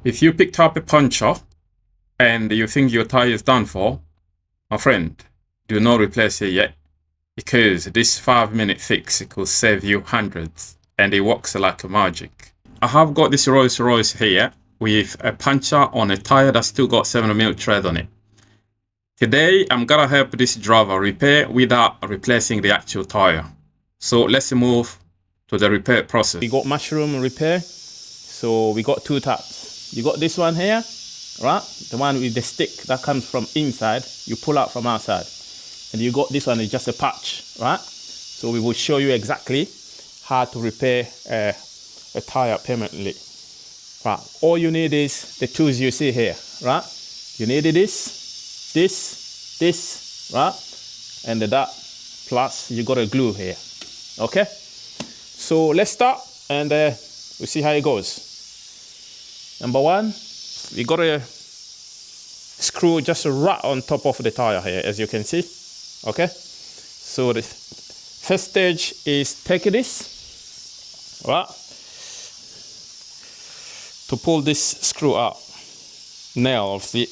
If you picked up a puncture and you think your tire is done for, my friend, do not replace it yet, because this 5-minute fix could save you hundreds, and it works like magic. I have got this Rolls Royce here with a puncture on a tire that's still got 7mm tread on it. Today I'm gonna help this driver repair without replacing the actual tire. So let's move to the repair process. We got mushroom repair. So we got two types. You got this one here, right? The one with the stick that comes from inside, you pull out from outside. And you got this one, is just a patch, right? So we will show you exactly how to repair a tire permanently. Right, all you need is the tools you see here, right? You need this, right? And that, plus you got a glue here, okay? So let's start and we'll see how it goes. Number one, we got a screw just right on top of the tire here, as you can see, okay? So the first stage is take this, right? To pull this screw out, nail of it,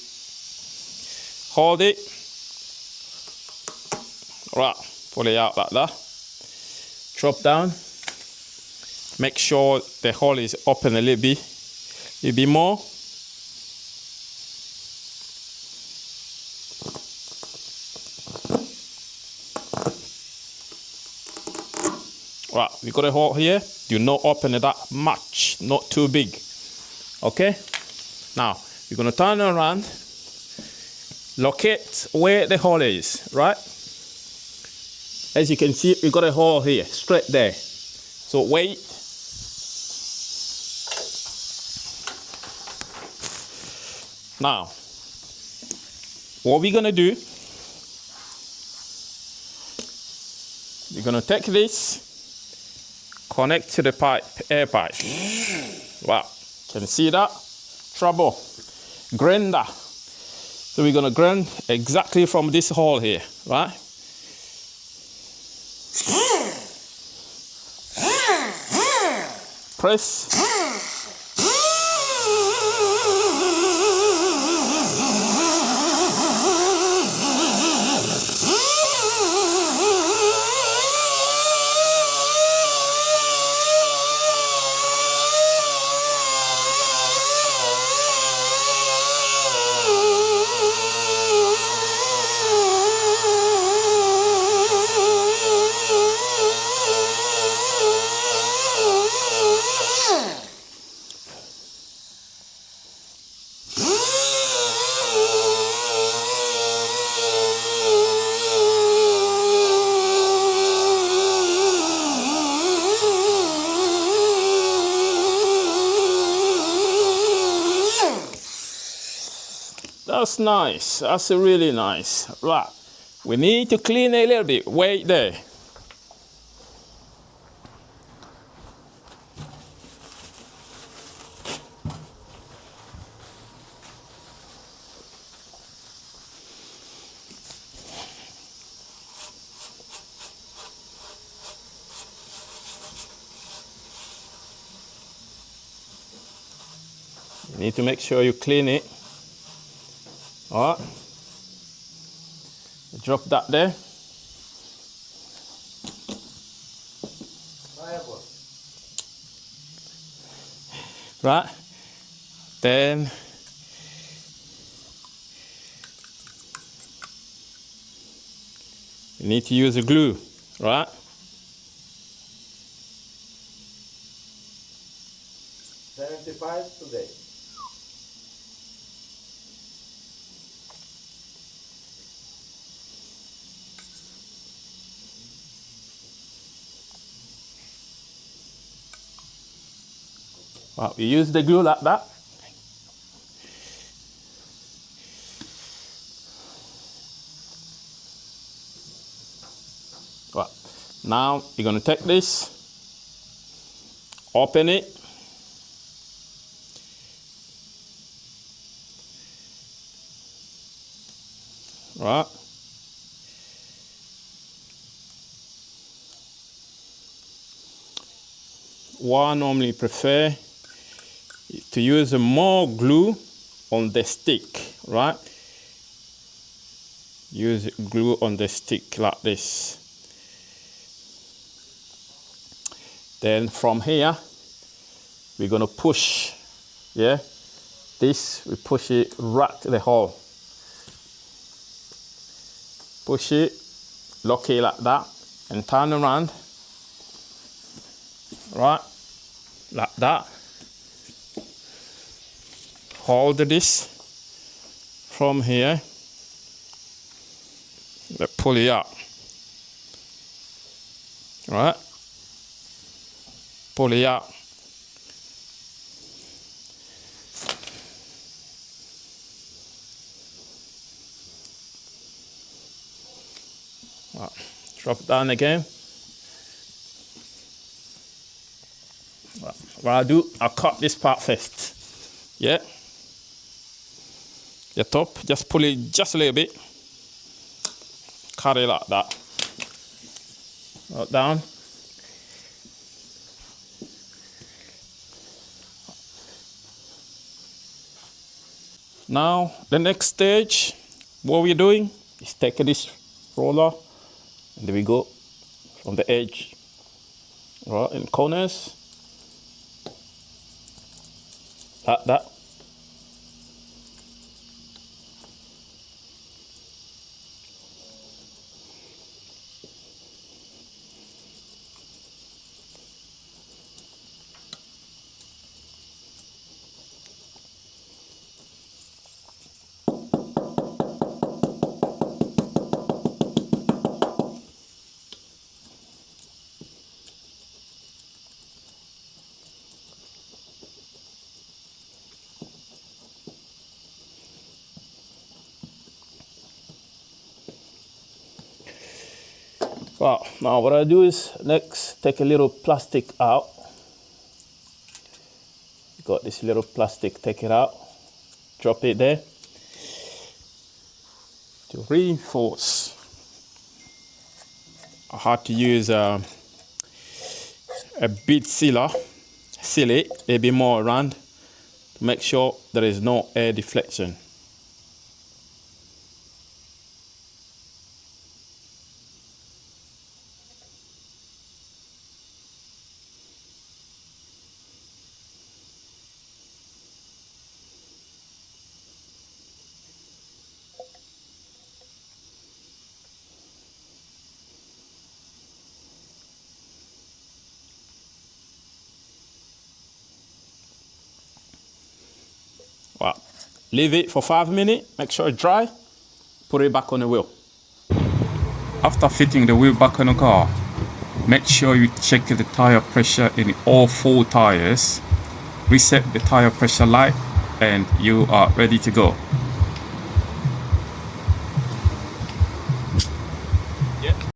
hold it, right, pull it out like that, drop down, make sure the hole is open a little bit more, right, we got a hole here, do not open it that much, not too big. Okay, now you're gonna turn around, locate where the hole is, right? As you can see, we got a hole here, straight there. So wait. Now, what we're gonna do, we're gonna take this, connect to the pipe, air pipe. Wow. Can you see that? Trouble. Grinder. So we're gonna grind exactly from this hole here, right? Press. That's nice. That's really nice. Right. We need to clean it a little bit. Wait there. You need to make sure you clean it. All right, drop that there. Right, then you need to use a glue, right? $75 today. Well, we use the glue like that. Well, now you're going to take this, open it, right? What I normally prefer to use more glue on the stick, right? Use glue on the stick like this. Then from here, we're gonna push, yeah? This, we push it right to the hole. Push it, lock it like that, and turn around, right? Like that. Hold this from here, pull it out, right? Pull it out. Right. Drop it down again. Right. What I do, I cut this part first. Yeah. The top, just pull it just a little bit. Cut it like that. Right down. Now, the next stage, what we're doing is take this roller, and there we go, from the edge, right, in corners, like that. Well, now what I do is next take a little plastic out. Got this little plastic, take it out, drop it there to reinforce. I had to use a bead sealer, seal it a bit more around to make sure there is no air deflection. Well, leave it for 5 minutes, make sure it's dry, put it back on the wheel. After fitting the wheel back on the car, make sure you check the tire pressure in all 4 tires, reset the tire pressure light, and you are ready to go.